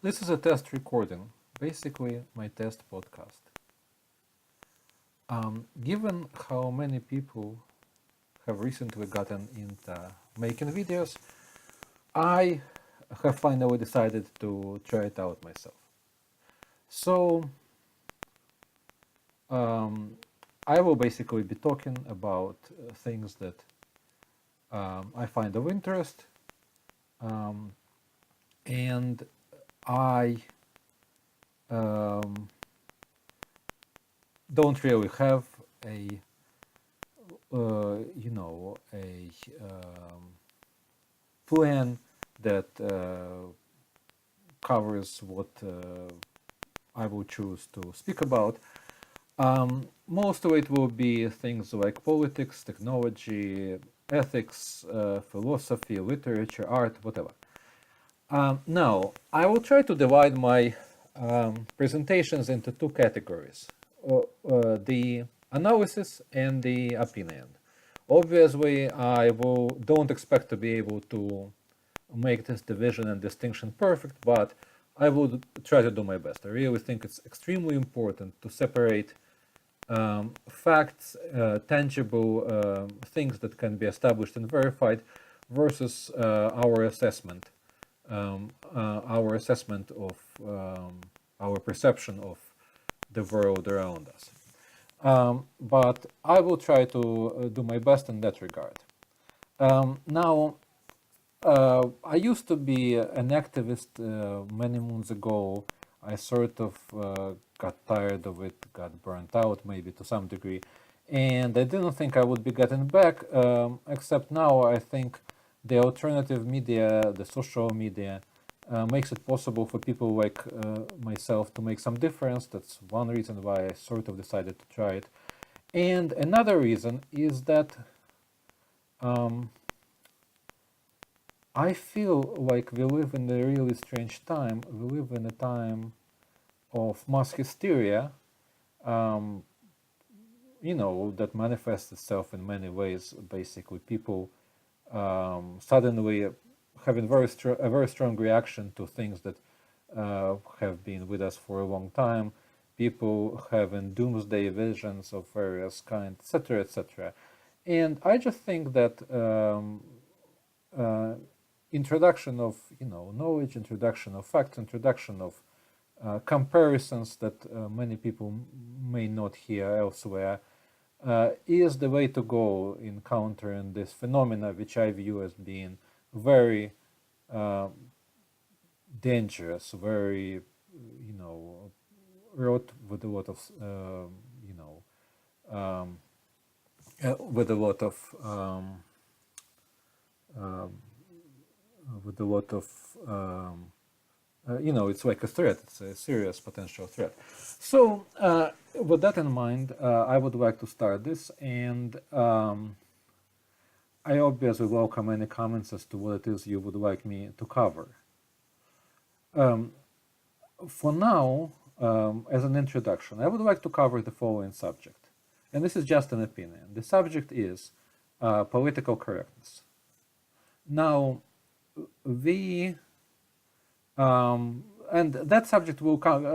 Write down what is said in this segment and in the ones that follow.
This is a test recording, basically my test podcast. Given how many people have recently gotten into making videos, I have finally decided to try it out myself. So I will basically be talking about things that I find of interest, and I don't really have a a plan that covers what I will choose to speak about. Most of it will be things like politics, technology, ethics, philosophy, literature, art, whatever. Now, I will try to divide my presentations into two categories, the analysis and the opinion. Obviously, don't expect to be able to make this division and distinction perfect, but I will try to do my best. I really think it's extremely important to separate facts, tangible things that can be established and verified, versus our assessment of our perception of the world around us. But I will try to do my best in that regard. Now, I used to be an activist many moons ago. I sort of got tired of it, got burnt out maybe to some degree, and I didn't think I would be getting back, except now I think the alternative media, the social media, makes it possible for people like myself to make some difference. That's one reason why I sort of decided to try it. And another reason is that I feel like we live in a really strange time. We live in a time of mass hysteria, that manifests itself in many ways. Basically, people suddenly having a very strong reaction to things that have been with us for a long time. People having doomsday visions of various kinds, etc., etc. And I just think that introduction of knowledge, introduction of facts, introduction of comparisons that many people may not hear elsewhere is the way to go in countering this phenomena, which I view as being very dangerous, very wrought with a lot of with a lot of with a lot of it's like a threat. It's a serious potential threat. So, with that in mind, I would like to start this, and I obviously welcome any comments as to what it is you would like me to cover. For now, as an introduction, I would like to cover the following subject, and this is just an opinion. The subject is political correctness. Now, and that subject will come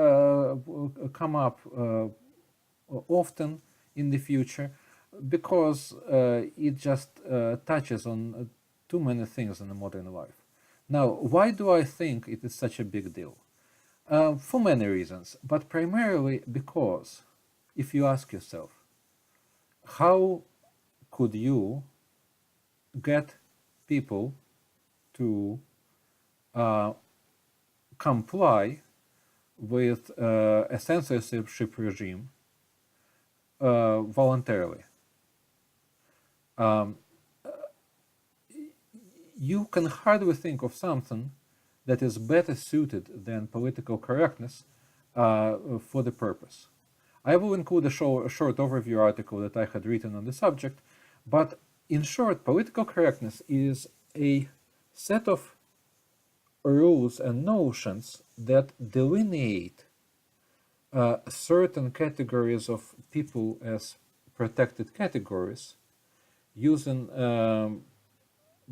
up often in the future, because it just touches on too many things in the modern life. Now, why do I think it is such a big deal? For many reasons, but primarily because if you ask yourself, how could you get people to comply with a censorship regime voluntarily? You can hardly think of something that is better suited than political correctness for the purpose. I will include a short overview article that I had written on the subject, but in short, political correctness is a set of rules and notions that delineate certain categories of people as protected categories, using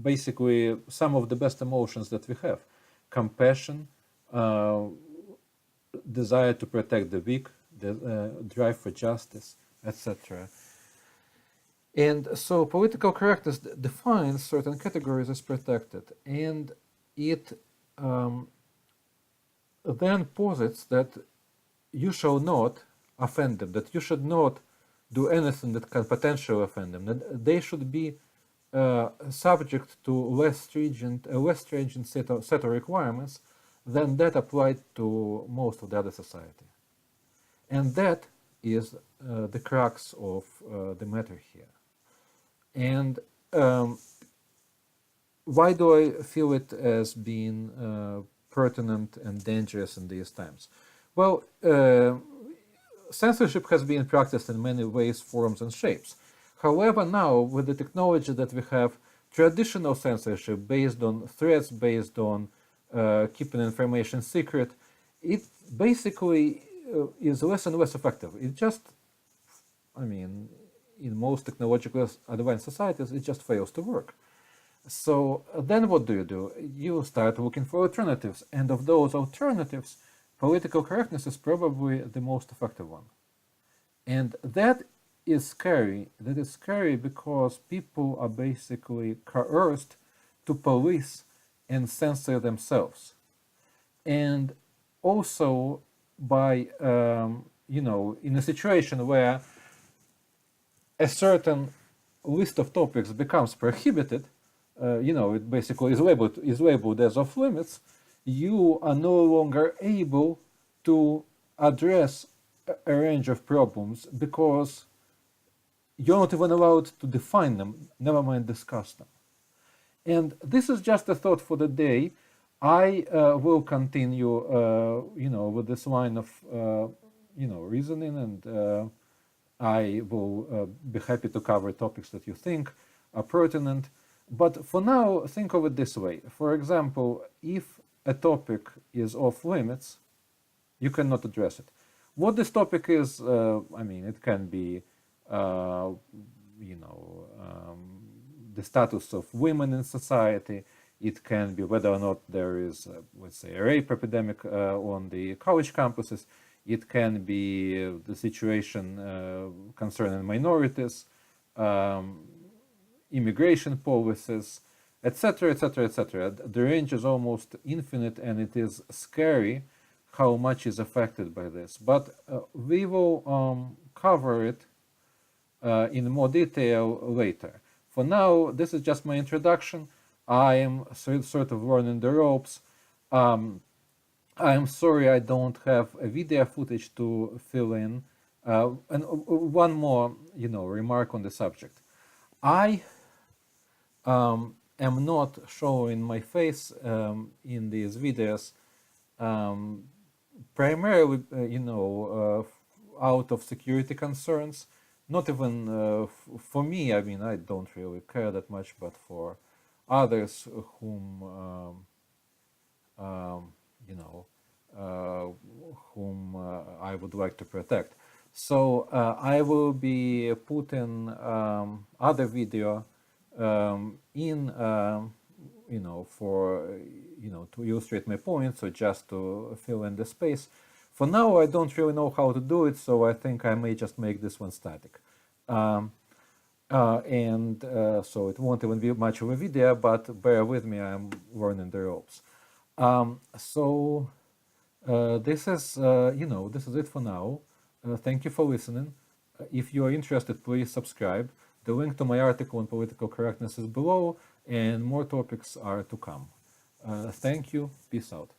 basically some of the best emotions that we have: compassion, desire to protect the weak, the drive for justice, etc. And so political correctness defines certain categories as protected, and it um, then posits that you shall not offend them, that you should not do anything that can potentially offend them, that they should be subject to a less stringent set of requirements than that applied to most of the other society. And that is the crux of the matter here. And why do I feel it as being pertinent and dangerous in these times? Well, censorship has been practiced in many ways, forms, and shapes. However, now, with the technology that we have, traditional censorship based on threats, based on keeping information secret, it basically is less and less effective. It just, I mean, in most technologically advanced societies, it just fails to work. So then what do? You start looking for alternatives, and of those alternatives, political correctness is probably the most effective one. And that is scary. That is scary because people are basically coerced to police and censor themselves. And also by, in a situation where a certain list of topics becomes prohibited, it basically is labeled as off limits, you are no longer able to address a range of problems because you're not even allowed to define them, never mind discuss them. And this is just a thought for the day. I will continue, with this line of, reasoning, and I will be happy to cover topics that you think are pertinent. But for now, think of it this way. For example, if a topic is off limits, you cannot address it. What this topic is, it can be, the status of women in society. It can be whether or not there is, let's say, a rape epidemic on the college campuses. It can be the situation concerning minorities, immigration policies, etc., etc., etc. The range is almost infinite, and it is scary how much is affected by this. But we will cover it in more detail later. For now, this is just my introduction. I am sort of learning the ropes. I'm sorry I don't have a video footage to fill in. And one more, remark on the subject. I am not showing my face in these videos primarily, out of security concerns. Not even for me. I mean, I don't really care that much, but for others whom I would like to protect. So I will be putting other video in, to illustrate my point, so just to fill in the space. For now, I don't really know how to do it, so I think I may just make this one static. So it won't even be much of a video, but bear with me, I'm learning the ropes. This is it for now. Thank you for listening. If you are interested, please subscribe. The link to my article on political correctness is below, and more topics are to come. Thank you. Peace out.